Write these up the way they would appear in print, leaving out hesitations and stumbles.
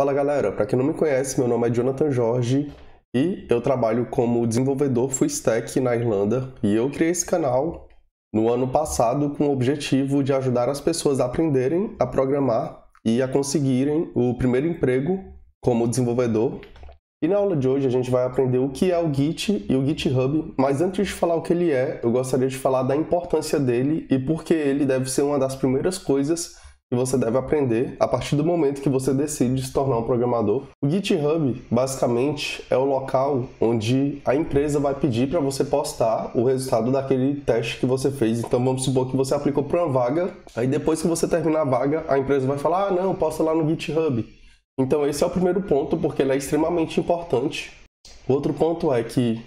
Fala galera, para quem não me conhece, meu nome é Jonathan Jorge e eu trabalho como desenvolvedor full stack na Irlanda e eu criei esse canal no ano passado com o objetivo de ajudar as pessoas a aprenderem a programar e a conseguirem o primeiro emprego como desenvolvedor. E na aula de hoje a gente vai aprender o que é o Git e o GitHub, mas antes de falar o que ele é, eu gostaria de falar da importância dele e por que ele deve ser uma das primeiras coisas que você deve aprender a partir do momento que você decide se tornar um programador. O GitHub, basicamente, é o local onde a empresa vai pedir para você postar o resultado daquele teste que você fez. Então vamos supor que você aplicou para uma vaga, aí depois que você terminar a vaga, a empresa vai falar: ah, não, posta lá no GitHub. Então esse é o primeiro ponto, porque ele é extremamente importante. O outro ponto é que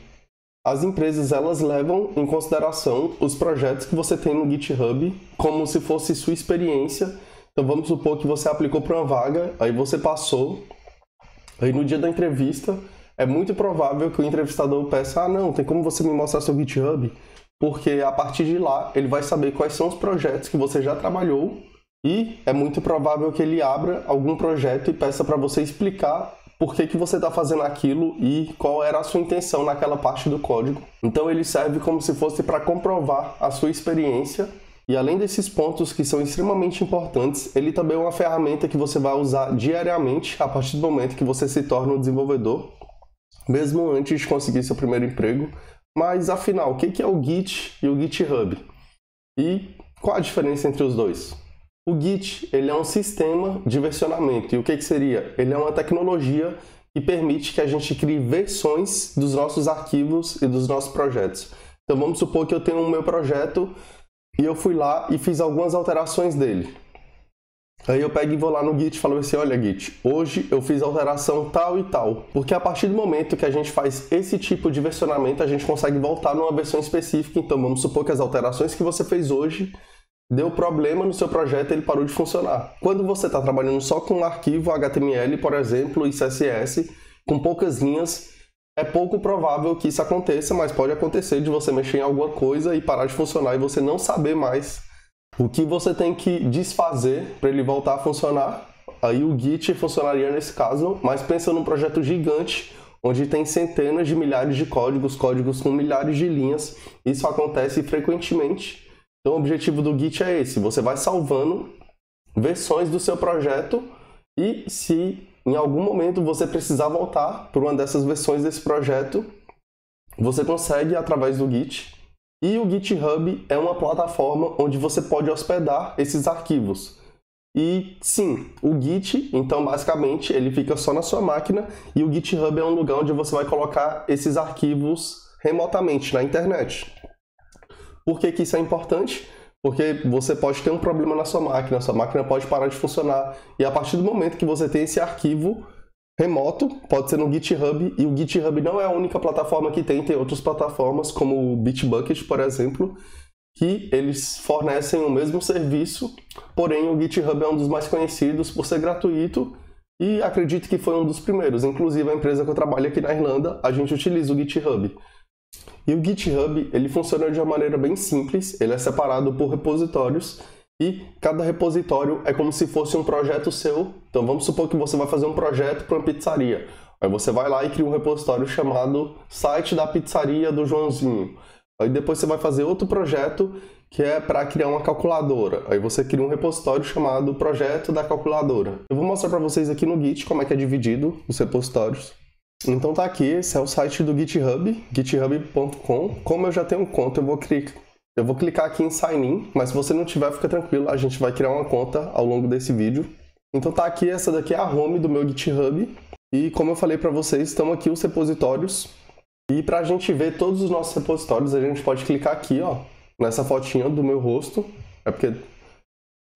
as empresas elas levam em consideração os projetos que você tem no GitHub como se fosse sua experiência. Então vamos supor que você aplicou para uma vaga, aí você passou, aí no dia da entrevista é muito provável que o entrevistador peça: ah não, tem como você me mostrar seu GitHub? Porque a partir de lá ele vai saber quais são os projetos que você já trabalhou e é muito provável que ele abra algum projeto e peça para você explicar por que você está fazendo aquilo e qual era a sua intenção naquela parte do código. Então ele serve como se fosse para comprovar a sua experiência. E além desses pontos que são extremamente importantes, ele também é uma ferramenta que você vai usar diariamente a partir do momento que você se torna um desenvolvedor, mesmo antes de conseguir seu primeiro emprego. Mas afinal, o que é o Git e o GitHub? E qual a diferença entre os dois? O Git ele é um sistema de versionamento. E o que seria? Ele é uma tecnologia que permite que a gente crie versões dos nossos arquivos e dos nossos projetos. Então vamos supor que eu tenho o meu projeto e eu fui lá e fiz algumas alterações dele. Aí eu pego e vou lá no Git e falo assim: olha Git, hoje eu fiz alteração tal e tal. Porque a partir do momento que a gente faz esse tipo de versionamento, a gente consegue voltar numa versão específica. Então vamos supor que as alterações que você fez hoje deu problema no seu projeto e ele parou de funcionar. Quando você está trabalhando só com um arquivo HTML, por exemplo, e CSS, com poucas linhas, é pouco provável que isso aconteça, mas pode acontecer de você mexer em alguma coisa e parar de funcionar e você não saber mais o que você tem que desfazer para ele voltar a funcionar. Aí o Git funcionaria nesse caso, mas pensa num projeto gigante, onde tem centenas de milhares de códigos com milhares de linhas. Isso acontece frequentemente. Então o objetivo do Git é esse: você vai salvando versões do seu projeto e se em algum momento você precisar voltar para uma dessas versões desse projeto, você consegue através do Git. E o GitHub é uma plataforma onde você pode hospedar esses arquivos. E sim, o Git, então basicamente, ele fica só na sua máquina e o GitHub é um lugar onde você vai colocar esses arquivos remotamente na internet. Por que isso é importante? Porque você pode ter um problema na sua máquina pode parar de funcionar. E a partir do momento que você tem esse arquivo remoto, pode ser no GitHub, e o GitHub não é a única plataforma que tem outras plataformas, como o Bitbucket, por exemplo, que eles fornecem o mesmo serviço, porém o GitHub é um dos mais conhecidos por ser gratuito, e acredito que foi um dos primeiros. Inclusive a empresa que eu trabalho aqui na Irlanda, a gente utiliza o GitHub. E o GitHub, ele funciona de uma maneira bem simples, ele é separado por repositórios e cada repositório é como se fosse um projeto seu. Então vamos supor que você vai fazer um projeto para uma pizzaria. Aí você vai lá e cria um repositório chamado Site da Pizzaria do Joãozinho. Aí depois você vai fazer outro projeto que é para criar uma calculadora. Aí você cria um repositório chamado Projeto da Calculadora. Eu vou mostrar para vocês aqui no Git como é que é dividido os repositórios. Então tá aqui, esse é o site do GitHub, github.com. Como eu já tenho conta, eu vou clicar aqui em Sign In, mas se você não tiver, fica tranquilo, a gente vai criar uma conta ao longo desse vídeo. Então tá aqui, essa daqui é a home do meu GitHub. E como eu falei para vocês, estão aqui os repositórios. E para a gente ver todos os nossos repositórios, a gente pode clicar aqui, ó, nessa fotinha do meu rosto. É porque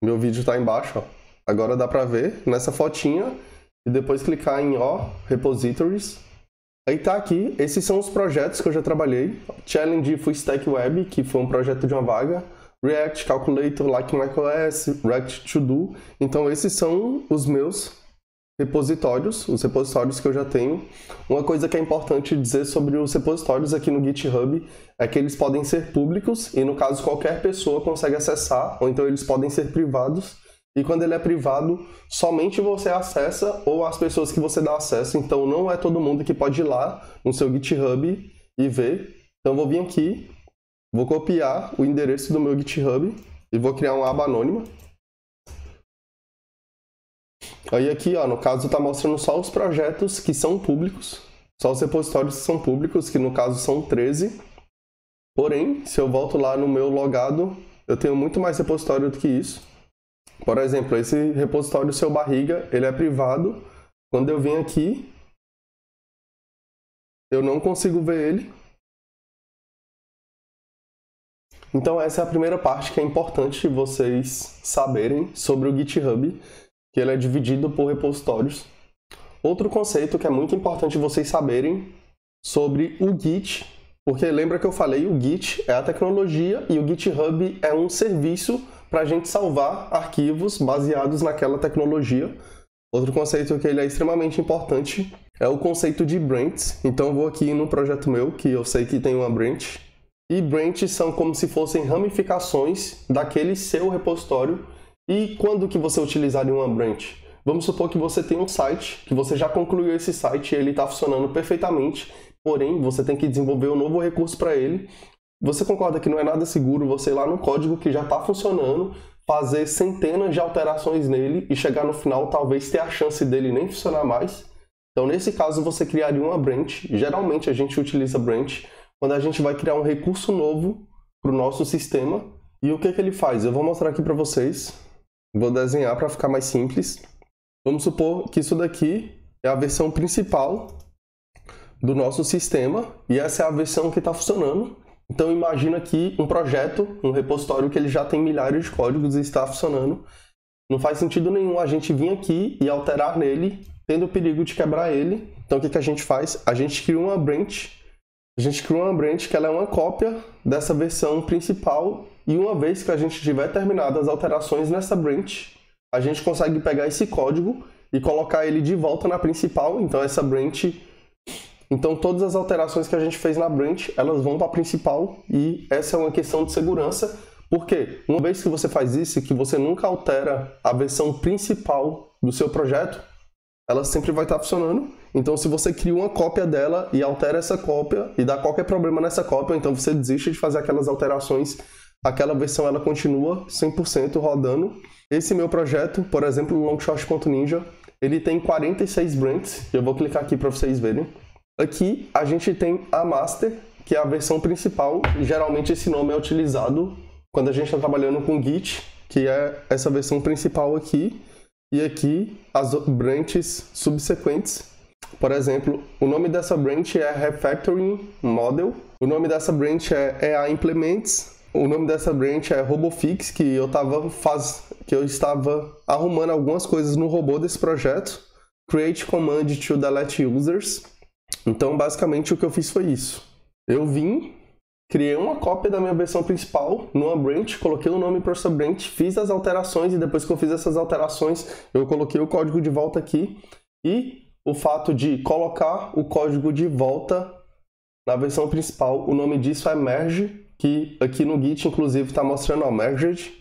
meu vídeo tá embaixo, ó. Agora dá para ver nessa fotinha. E depois clicar em Repositories. Aí tá aqui, esses são os projetos que eu já trabalhei. Challenge Full Stack Web, que foi um projeto de uma vaga. React Calculator, Like macOS, React To Do. Então esses são os meus repositórios, os repositórios que eu já tenho. Uma coisa que é importante dizer sobre os repositórios aqui no GitHub é que eles podem ser públicos e no caso qualquer pessoa consegue acessar, ou então eles podem ser privados. e quando ele é privado, somente você acessa ou as pessoas que você dá acesso, então não é todo mundo que pode ir lá no seu GitHub e ver. Então eu vou vir aqui, vou copiar o endereço do meu GitHub e vou criar uma aba anônima. Aí aqui, ó, no caso, está mostrando só os projetos que são públicos, só os repositórios que são públicos, que no caso são 13. Porém, se eu volto lá no meu logado, eu tenho muito mais repositório do que isso. Por exemplo, esse repositório Seu Barriga, ele é privado. Quando eu venho aqui, eu não consigo ver ele. Então essa é a primeira parte que é importante vocês saberem sobre o GitHub, que ele é dividido por repositórios. Outro conceito que é muito importante vocês saberem sobre o Git, porque lembra que eu falei, o Git é a tecnologia e o GitHub é um serviço para a gente salvar arquivos baseados naquela tecnologia. Outro conceito que ele é extremamente importante é o conceito de branches. Então eu vou aqui no projeto meu, que eu sei que tem uma branch, e branches são como se fossem ramificações daquele seu repositório. E quando que você utilizaria uma branch? Vamos supor que você tem um site, que você já concluiu esse site e ele está funcionando perfeitamente, porém você tem que desenvolver um novo recurso para ele. Você concorda que não é nada seguro você ir lá no código que já está funcionando, fazer centenas de alterações nele e chegar no final talvez ter a chance dele nem funcionar mais? Então nesse caso você criaria uma branch. Geralmente a gente utiliza branch quando a gente vai criar um recurso novo para o nosso sistema. E o que ele faz? Eu vou mostrar aqui para vocês. Vou desenhar para ficar mais simples. Vamos supor que isso daqui é a versão principal do nosso sistema e essa é a versão que está funcionando. Então imagina aqui um projeto, um repositório que ele já tem milhares de códigos e está funcionando. Não faz sentido nenhum a gente vir aqui e alterar nele, tendo o perigo de quebrar ele. Então o que a gente faz? A gente cria uma branch. A gente cria uma branch que ela é uma cópia dessa versão principal e uma vez que a gente tiver terminado as alterações nessa branch, a gente consegue pegar esse código e colocar ele de volta na principal. Então essa branch, então todas as alterações que a gente fez na branch, elas vão para a principal e essa é uma questão de segurança. Porque uma vez que você faz isso, que você nunca altera a versão principal do seu projeto, ela sempre vai estar funcionando. Então se você cria uma cópia dela e altera essa cópia e dá qualquer problema nessa cópia, então você desiste de fazer aquelas alterações, aquela versão ela continua 100% rodando. Esse meu projeto, por exemplo, o longshot.ninja, ele tem 46 branches. Eu vou clicar aqui para vocês verem. Aqui a gente tem a master, que é a versão principal. Geralmente esse nome é utilizado quando a gente está trabalhando com Git, que é essa versão principal aqui. E aqui as branches subsequentes. Por exemplo, o nome dessa branch é Refactoring Model. O nome dessa branch é a Implements. O nome dessa branch é RoboFix, que eu estava arrumando algumas coisas no robô desse projeto. Create Command to Delete Users. Então, basicamente, o que eu fiz foi isso. Eu criei uma cópia da minha versão principal numa branch, coloquei o nome para essa branch, fiz as alterações e depois que eu fiz essas alterações, eu coloquei o código de volta aqui. E o fato de colocar o código de volta na versão principal, o nome disso é merge, que aqui no Git, inclusive, está mostrando, ó, merged.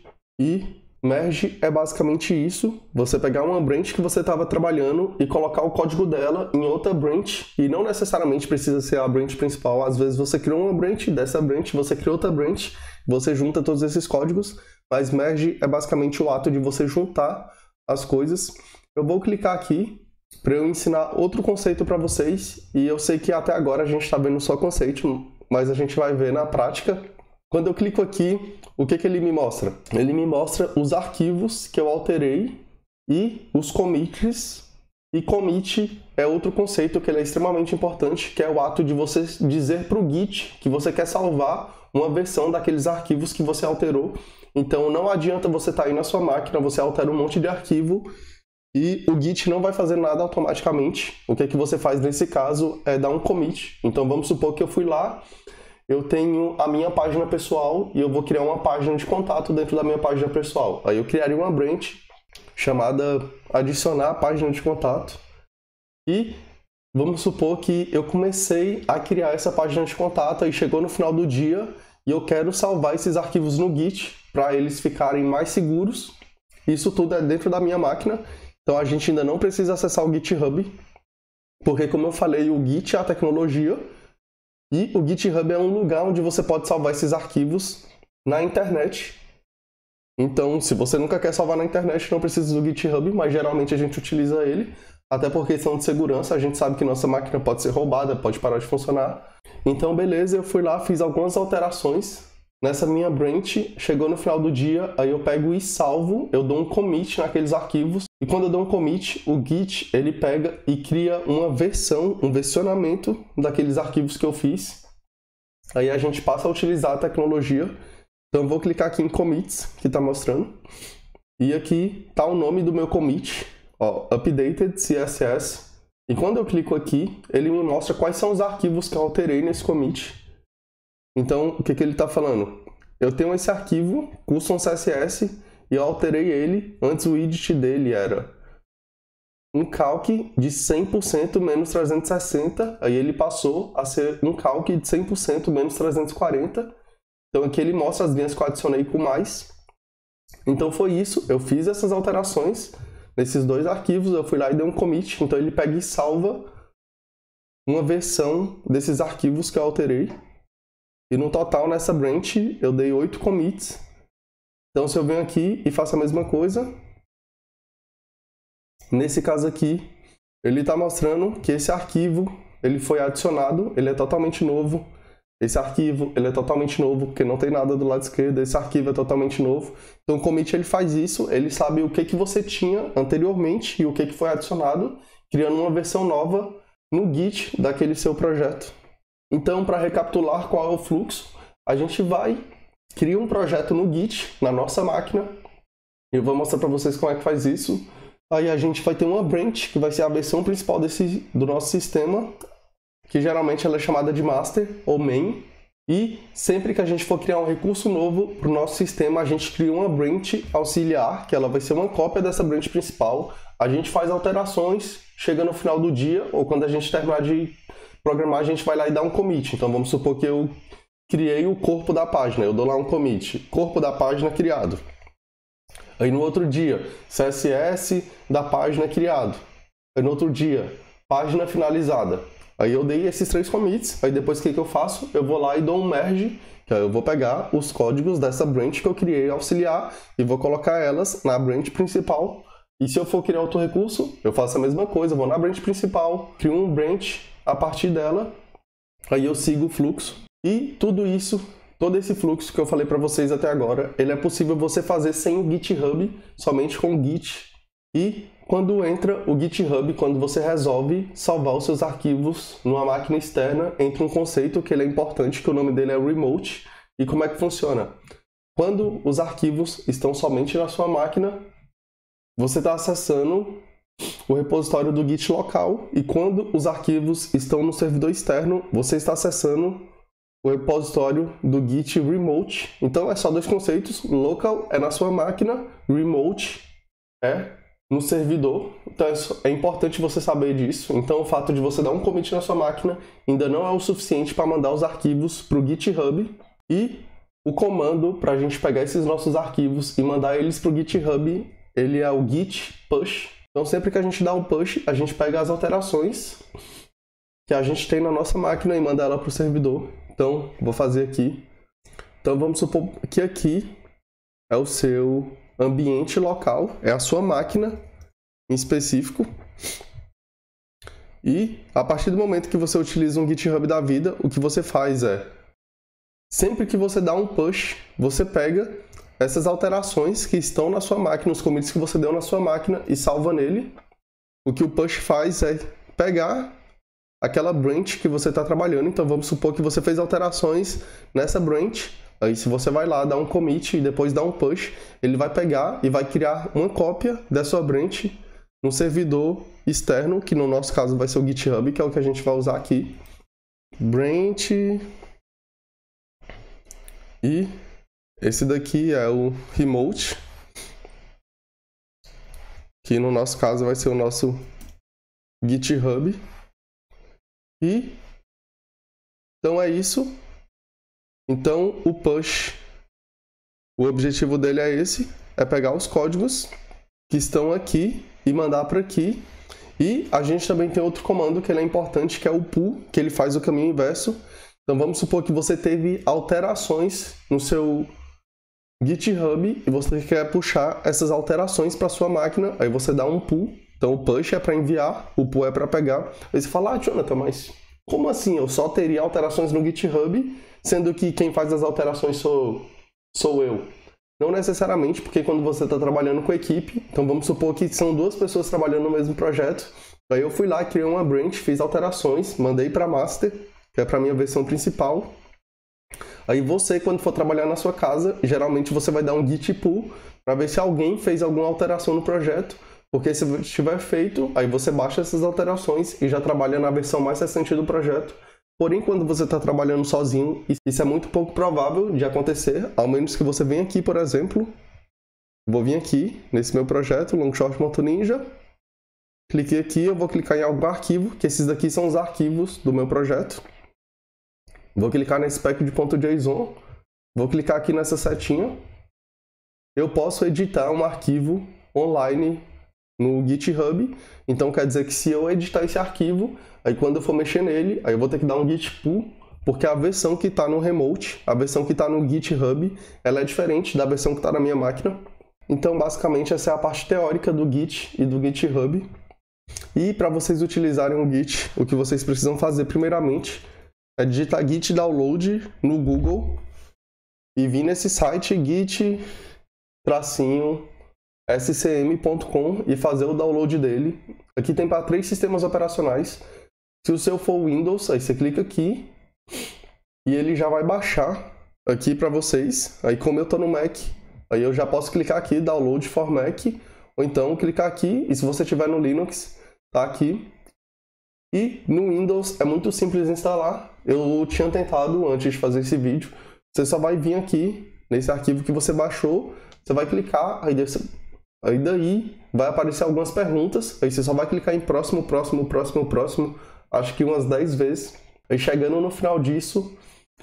E merge é basicamente isso, você pegar uma branch que você estava trabalhando e colocar o código dela em outra branch, e não necessariamente precisa ser a branch principal. Às vezes você criou uma branch, dessa branch você criou outra branch, você junta todos esses códigos, mas merge é basicamente o ato de você juntar as coisas. Eu vou clicar aqui para eu ensinar outro conceito para vocês, e eu sei que até agora a gente está vendo só conceito, mas a gente vai ver na prática. Quando eu clico aqui, o que ele me mostra? Ele me mostra os arquivos que eu alterei e os commits. E commit é outro conceito que ele é extremamente importante, que é o ato de você dizer para o Git que você quer salvar uma versão daqueles arquivos que você alterou. Então não adianta você estar aí na sua máquina, você altera um monte de arquivo e o Git não vai fazer nada automaticamente. O que você faz nesse caso é dar um commit. Então vamos supor que eu fui lá, eu tenho a minha página pessoal e eu vou criar uma página de contato dentro da minha página pessoal. Aí eu criaria uma branch chamada adicionar a página de contato. E vamos supor que eu comecei a criar essa página de contato e chegou no final do dia e eu quero salvar esses arquivos no Git para eles ficarem mais seguros. Isso tudo é dentro da minha máquina, então a gente ainda não precisa acessar o GitHub, porque como eu falei, o Git é a tecnologia e o GitHub é um lugar onde você pode salvar esses arquivos na internet. Então, se você nunca quer salvar na internet, não precisa do GitHub, mas geralmente a gente utiliza ele, até por questão de segurança, a gente sabe que nossa máquina pode ser roubada, pode parar de funcionar. Então, beleza, eu fui lá, fiz algumas alterações nessa minha branch, chegou no final do dia, aí eu pego e salvo, eu dou um commit naqueles arquivos, e quando eu dou um commit, o Git, ele pega e cria uma versão, um versionamento daqueles arquivos que eu fiz. Aí a gente passa a utilizar a tecnologia. Então eu vou clicar aqui em commits, que está mostrando, e aqui está o nome do meu commit, ó, updated CSS, e quando eu clico aqui, ele me mostra quais são os arquivos que eu alterei nesse commit. Então, o que ele está falando? Eu tenho esse arquivo, custom CSS, e eu alterei ele. Antes o edit dele era um calc de 100% menos 360, aí ele passou a ser um calc de 100% menos 340. Então aqui ele mostra as linhas que eu adicionei com mais. Então foi isso, eu fiz essas alterações nesses dois arquivos, eu fui lá e dei um commit, então ele pega e salva uma versão desses arquivos que eu alterei. E no total, nessa branch, eu dei 8 commits. Então, se eu venho aqui e faço a mesma coisa, nesse caso aqui, ele está mostrando que esse arquivo ele foi adicionado, ele é totalmente novo. Esse arquivo ele é totalmente novo, porque não tem nada do lado esquerdo. Esse arquivo é totalmente novo. Então, o commit ele faz isso, ele sabe o que você tinha anteriormente e o que foi adicionado, criando uma versão nova no Git daquele seu projeto. Então, para recapitular qual é o fluxo, a gente vai criar um projeto no Git, na nossa máquina. Eu vou mostrar para vocês como é que faz isso. Aí a gente vai ter uma branch, que vai ser a versão principal do nosso sistema, que geralmente ela é chamada de master ou main. E sempre que a gente for criar um recurso novo para o nosso sistema, a gente cria uma branch auxiliar, que ela vai ser uma cópia dessa branch principal. A gente faz alterações, chega no final do dia, ou quando a gente terminar de programar, a gente vai lá e dá um commit. Então vamos supor que eu criei o corpo da página, eu dou lá um commit, corpo da página criado. Aí no outro dia, CSS da página criado. Aí no outro dia, página finalizada. Aí eu dei esses 3 commits, aí depois o que eu faço? Eu vou lá e dou um merge, que aí eu vou pegar os códigos dessa branch que eu criei auxiliar e vou colocar elas na branch principal. E se eu for criar outro recurso, eu faço a mesma coisa, vou na branch principal, crio um branch a partir dela, aí eu sigo o fluxo. E tudo isso, todo esse fluxo que eu falei para vocês até agora, ele é possível você fazer sem o GitHub, somente com o Git. E quando entra o GitHub, quando você resolve salvar os seus arquivos numa máquina externa, entra um conceito que ele é importante, que o nome dele é remote. E como é que funciona? Quando os arquivos estão somente na sua máquina, você está acessando o repositório do Git local, e quando os arquivos estão no servidor externo, você está acessando o repositório do Git remote. Então é só 2 conceitos, local é na sua máquina, remote é no servidor. Então é importante você saber disso. Então o fato de você dar um commit na sua máquina ainda não é o suficiente para mandar os arquivos para o GitHub, e o comando para a gente pegar esses nossos arquivos e mandar eles para o GitHub, ele é o git push. Então sempre que a gente dá um push, a gente pega as alterações que a gente tem na nossa máquina e manda ela para o servidor. Então vou fazer aqui. Então vamos supor que aqui é o seu ambiente local, é a sua máquina em específico. E a partir do momento que você utiliza um GitHub da vida, o que você faz é, sempre que você dá um push, você pega essas alterações que estão na sua máquina, os commits que você deu na sua máquina, e salva nele. O que o push faz é pegar aquela branch que você está trabalhando. Então vamos supor que você fez alterações nessa branch. Aí se você vai lá, dá um commit e depois dá um push, ele vai pegar e vai criar uma cópia dessa branch no servidor externo, que no nosso caso vai ser o GitHub, que é o que a gente vai usar aqui. Branch. E esse daqui é o remote, que no nosso caso vai ser o nosso GitHub. E então é isso. Então o push, o objetivo dele é esse. é pegar os códigos que estão aqui e mandar para aqui. E a gente também tem outro comando que ele é importante, que é o pull, que ele faz o caminho inverso. Então vamos supor que você teve alterações no seu GitHub e você quer puxar essas alterações para sua máquina. Aí você dá um pull. Então o push é para enviar, o pull é para pegar. Aí você fala, Jonathan, mas como assim? Eu só teria alterações no GitHub, sendo que quem faz as alterações sou eu. Não necessariamente, porque quando você está trabalhando com equipe, então vamos supor que são duas pessoas trabalhando no mesmo projeto. Aí eu fui lá, criei uma branch, fiz alterações, mandei para master, que é para a minha versão principal. Aí você, quando for trabalhar na sua casa, geralmente você vai dar um git pull para ver se alguém fez alguma alteração no projeto. Porque se estiver feito, aí você baixa essas alterações e já trabalha na versão mais recente do projeto. Porém, quando você está trabalhando sozinho, isso é muito pouco provável de acontecer, ao menos que você venha aqui, por exemplo. Vou vir aqui, nesse meu projeto, Longshot Moto Ninja. Cliquei aqui, eu vou clicar em algum arquivo, que esses daqui são os arquivos do meu projeto. Vou clicar nesse package.json. Vou clicar aqui nessa setinha. Eu posso editar um arquivo online no GitHub, então quer dizer que se eu editar esse arquivo, aí quando eu for mexer nele, aí eu vou ter que dar um git pull, porque a versão que está no remote, a versão que está no GitHub, ela é diferente da versão que está na minha máquina. Então basicamente essa é a parte teórica do Git e do GitHub. E para vocês utilizarem o Git, o que vocês precisam fazer primeiramente é digitar git download no Google e vir nesse site git-scm.com e fazer o download dele. Aqui tem para 3 sistemas operacionais. Se o seu for Windows, aí você clica aqui e ele já vai baixar aqui para vocês. Aí como eu estou no Mac, aí eu já posso clicar aqui, download for Mac, ou então clicar aqui, e se você tiver no Linux, tá aqui. E no Windows é muito simples instalar. Eu tinha tentado antes de fazer esse vídeo. Você só vai vir aqui nesse arquivo que você baixou, você vai clicar, aí daí vai aparecer algumas perguntas, aí você só vai clicar em próximo, acho que umas 10 vezes. Aí chegando no final disso,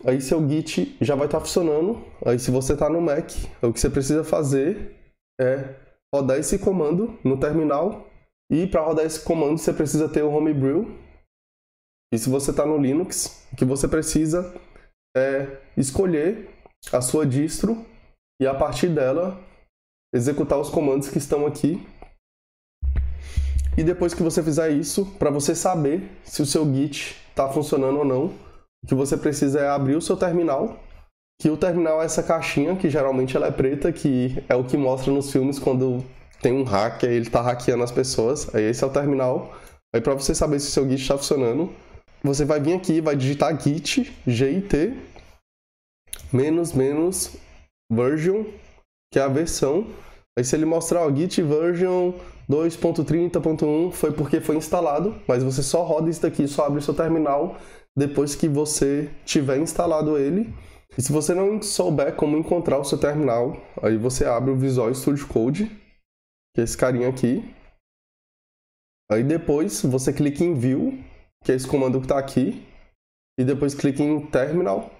aí seu Git já vai estar funcionando. Aí se você está no Mac, o que você precisa fazer é rodar esse comando no terminal. E para rodar esse comando você precisa ter o Homebrew. E se você está no Linux, o que você precisa é escolher a sua distro e a partir dela executar os comandos que estão aqui. E depois que você fizer isso, para você saber se o seu Git está funcionando ou não, o que você precisa é abrir o seu terminal, que o terminal é essa caixinha, que geralmente ela é preta, que é o que mostra nos filmes quando tem um hacker, ele está hackeando as pessoas. Aí esse é o terminal. Aí para você saber se o seu Git está funcionando, você vai vir aqui, vai digitar git, git, -- version, que é a versão. Aí se ele mostrar o git version 2.30.1 foi porque foi instalado, mas você só roda isso daqui, só abre o seu terminal depois que você tiver instalado ele. E se você não souber como encontrar o seu terminal, aí você abre o Visual Studio Code, que é esse carinha aqui. Aí depois você clica em View, que é esse comando que está aqui, e depois clica em Terminal.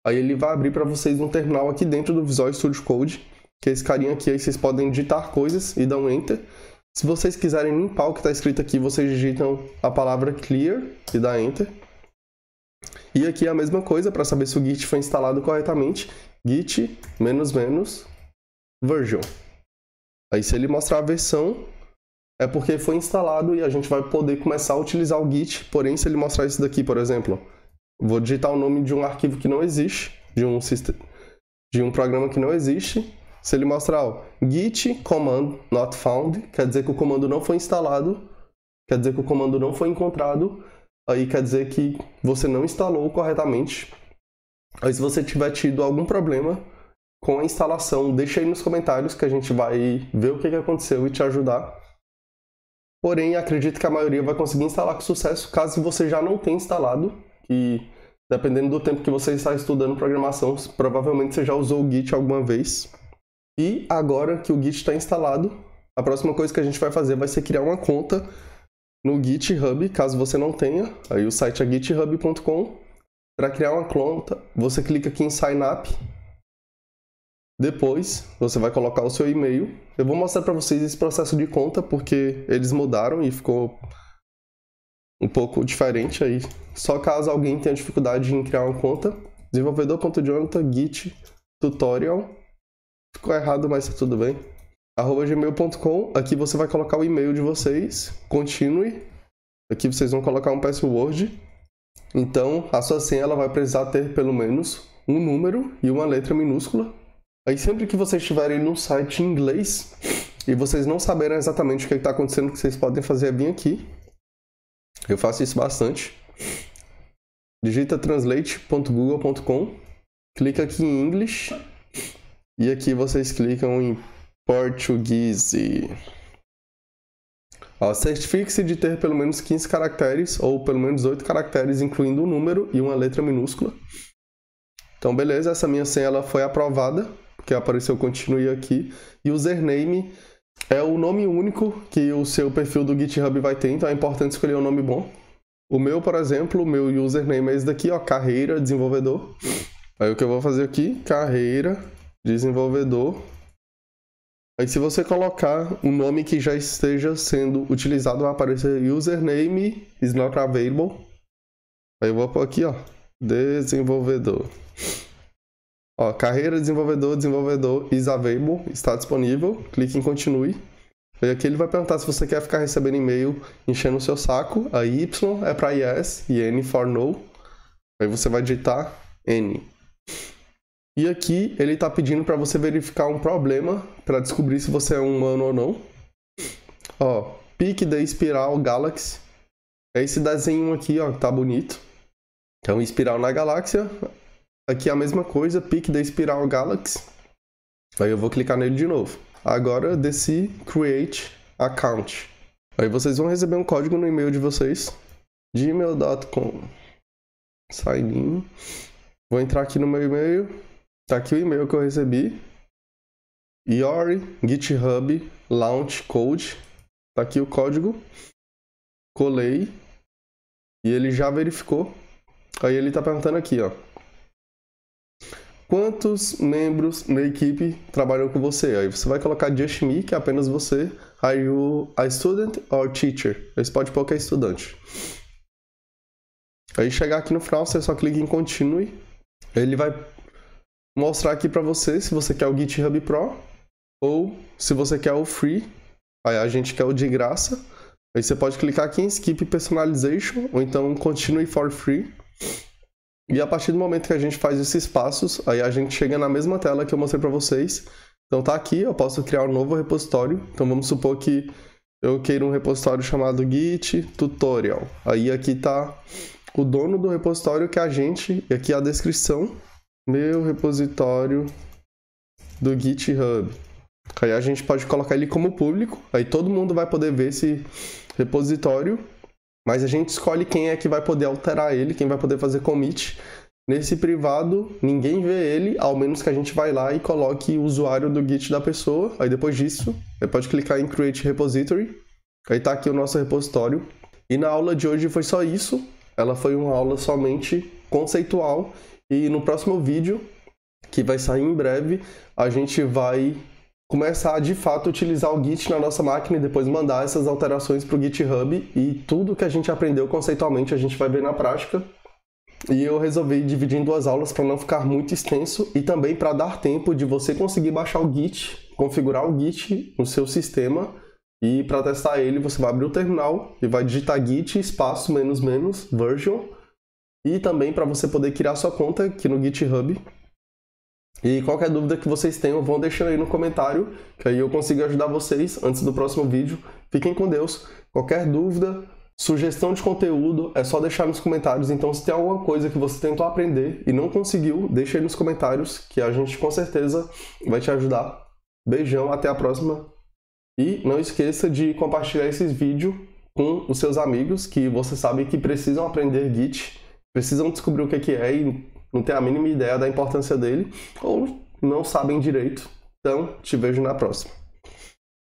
Aí ele vai abrir para vocês um terminal aqui dentro do Visual Studio Code, que é esse carinha aqui, aí vocês podem digitar coisas e dar um Enter. Se vocês quiserem limpar o que está escrito aqui, vocês digitam a palavra Clear e dá Enter. E aqui é a mesma coisa, para saber se o Git foi instalado corretamente, git -- version. Aí se ele mostrar a versão, é porque foi instalado e a gente vai poder começar a utilizar o Git. Porém, se ele mostrar isso daqui, por exemplo, vou digitar o nome de um arquivo que não existe, de um programa que não existe. Se ele mostrar ó, git command not found, quer dizer que o comando não foi instalado, quer dizer que o comando não foi encontrado, aí quer dizer que você não instalou corretamente. Aí se você tiver tido algum problema com a instalação, deixa aí nos comentários que a gente vai ver o que aconteceu e te ajudar. Porém, acredito que a maioria vai conseguir instalar com sucesso, caso você já não tenha instalado, que dependendo do tempo que você está estudando programação, provavelmente você já usou o Git alguma vez. E agora que o Git está instalado, a próxima coisa que a gente vai fazer vai ser criar uma conta no GitHub, caso você não tenha. Aí o site é github.com. Para criar uma conta, você clica aqui em Sign Up. Depois, você vai colocar o seu e-mail. Eu vou mostrar para vocês esse processo de conta, porque eles mudaram e ficou um pouco diferente aí. Só caso alguém tenha dificuldade em criar uma conta, desenvolvedor.jonathan git tutorial. Ficou errado, mas tá tudo bem. @gmail.com. Aqui você vai colocar o e-mail de vocês. Continue. Aqui vocês vão colocar um password. Então, a sua senha ela vai precisar ter pelo menos um número e uma letra minúscula. Aí sempre que vocês estiverem no site em inglês e vocês não saberem exatamente o que está acontecendo, o que vocês podem fazer é vir aqui. Eu faço isso bastante. Digita translate.google.com, clica aqui em English e aqui vocês clicam em português. Certifique-se de ter pelo menos 15 caracteres ou pelo menos 8 caracteres, incluindo um número e uma letra minúscula. Então, beleza, essa minha senha ela foi aprovada, porque apareceu continue aqui. E username é o nome único que o seu perfil do GitHub vai ter, então é importante escolher um nome bom. O meu, por exemplo, o meu username é esse daqui, ó, carreira desenvolvedor. Aí o que eu vou fazer aqui, carreira desenvolvedor. Aí se você colocar um nome que já esteja sendo utilizado, vai aparecer username is not available. Aí eu vou pôr aqui, ó, desenvolvedor. Ó, carreira desenvolvedor is available, está disponível. Clique em continue. Aí aqui ele vai perguntar se você quer ficar recebendo e-mail enchendo o seu saco. Aí Y é para yes e N for no. Aí você vai digitar N. E aqui ele está pedindo para você verificar um problema para descobrir se você é um humano ou não. Ó, Pique da Espiral Galaxy. É esse desenho aqui, ó, que tá bonito. É uma espiral na galáxia. Aqui a mesma coisa, Pique da Espiral Galaxy. Aí eu vou clicar nele de novo. Agora desci Create Account. Aí vocês vão receber um código no e-mail de vocês. gmail.com Sign in. Vou entrar aqui no meu e-mail. Tá aqui o e-mail que eu recebi. Your GitHub Launch Code. Tá aqui o código. Colei. E ele já verificou. Aí ele tá perguntando aqui, ó. Quantos membros da equipe trabalham com você? Aí você vai colocar just me, que é apenas você. Are you a student or teacher? Você pode pôr que é estudante. Aí chegar aqui no final, você só clica em continue. Ele vai mostrar aqui para você se você quer o GitHub Pro ou se você quer o Free. Aí a gente quer o de graça. Aí você pode clicar aqui em Skip Personalization ou então Continue for Free. E a partir do momento que a gente faz esses passos, aí a gente chega na mesma tela que eu mostrei para vocês. Então tá aqui, eu posso criar um novo repositório. Então vamos supor que eu queira um repositório chamado Git Tutorial. Aí aqui tá o dono do repositório que é a gente, e aqui a descrição. Meu repositório do GitHub. Aí a gente pode colocar ele como público, aí todo mundo vai poder ver esse repositório, mas a gente escolhe quem é que vai poder alterar ele, quem vai poder fazer commit. Nesse privado, ninguém vê ele, ao menos que a gente vai lá e coloque o usuário do Git da pessoa. Aí depois disso, você pode clicar em Create Repository. Aí tá aqui o nosso repositório. E na aula de hoje foi só isso. Ela foi uma aula somente conceitual. E no próximo vídeo, que vai sair em breve, a gente vai começar a, de fato, utilizar o Git na nossa máquina e depois mandar essas alterações para o GitHub. E tudo que a gente aprendeu conceitualmente a gente vai ver na prática. E eu resolvi dividir em duas aulas para não ficar muito extenso e também para dar tempo de você conseguir baixar o Git, configurar o Git no seu sistema. E para testar ele, você vai abrir o terminal e vai digitar git espaço -- version. E também para você poder criar sua conta aqui no GitHub. E qualquer dúvida que vocês tenham, vão deixando aí no comentário, que aí eu consigo ajudar vocês antes do próximo vídeo. Fiquem com Deus. Qualquer dúvida, sugestão de conteúdo, é só deixar nos comentários. Então, se tem alguma coisa que você tentou aprender e não conseguiu, deixa aí nos comentários, que a gente com certeza vai te ajudar. Beijão, até a próxima. E não esqueça de compartilhar esses vídeos com os seus amigos, que você sabe que precisam aprender Git, precisam descobrir o que é e não tem a mínima ideia da importância dele, ou não sabem direito. Então, te vejo na próxima.